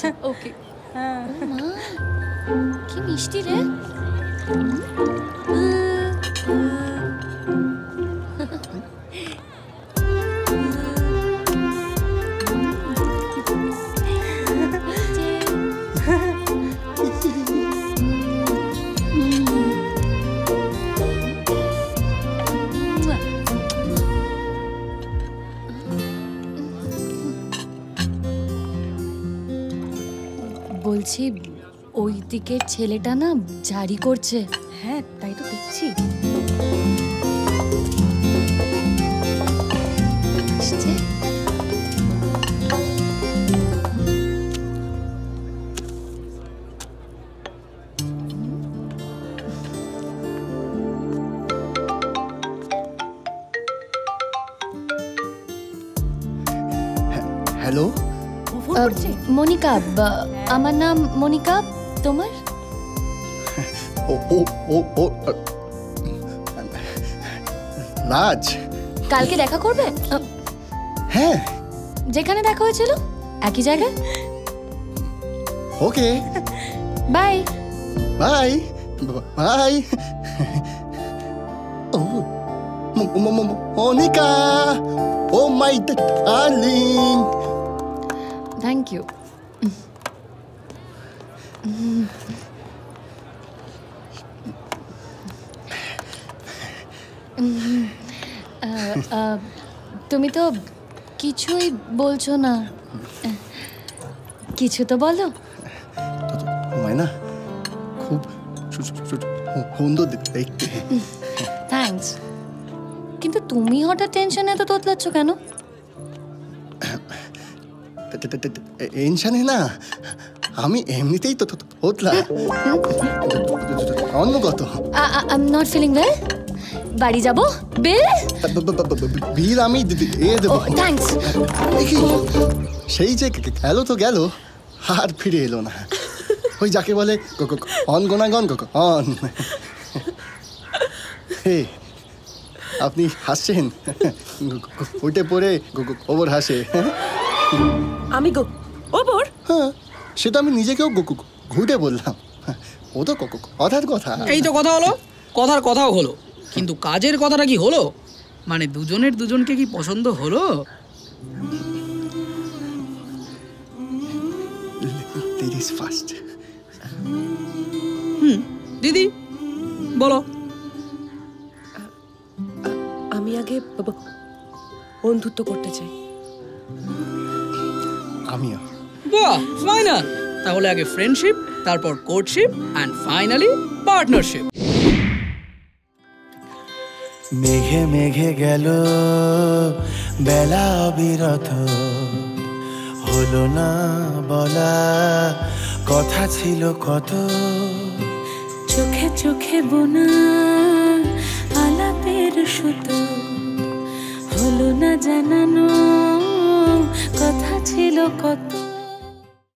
আচ্ছা ওকে। মা কি মিষ্টি রে। বলছি ওই দিকের ছেলেটা না জারি করছে। হ্যাঁ তাই তো দেখছি। হ্যালো মনিকা, আমার নাম মনিকা, তোমার? রাজ। কালকে দেখা করবে? হ্যাঁ যেখানে দেখা হয়েছিল একই জায়গায়। Okay bye bye bye. Monika, oh my darling. Thank you. তুমি তো কিছুই বলছো না, কিছু তো বলো। মাইনা খুব সুন্দর দেখতে। থ্যাঙ্কস, কিন্তু তুমি হঠাৎ টেনশনে এত তোতলাচ্ছ কেন? টেনশনে না, আমি এমনিতেই তো তোতলা। অন্য কত। I am not feeling well. বাড়ি যাব। বিল বিল আমি দিয়ে দেবো। থ্যাঙ্কস। সেই যে গেল তো গেল, আর ফিরে এলো না। ওই যাকে বলে অন গোনাগন অন। হে আপনি হাসছেন, উঠে পড়ে গোবর হাসে। আমি গোবর? হ্যাঁ সেটা আমি নিজেকেও ঘুটে বললাম। ও তো কথার কথা। এই তো কথা হলো, কথার কথাও হলো, কিন্তু কাজের কথাটা কি হলো? মানে দুজনের দুজনকে কি পছন্দ হলো? Ladies first. দিদি বলো। আমি আগে বন্ধুত্ব করতে চাই। আমিও। বাহ ফাইনাল। তাহলে আগে ফ্রেন্ডশিপ, তারপর কোর্টশিপ এন্ড ফাইনালি পার্টনারশিপ। মেঘে মেঘে গেল বেলা অবিরত, হলো না বলা কথা ছিল কত। চোখে চোখে বোনা আলাপের সুতো, হলো না জানানো কথা ছিল কত।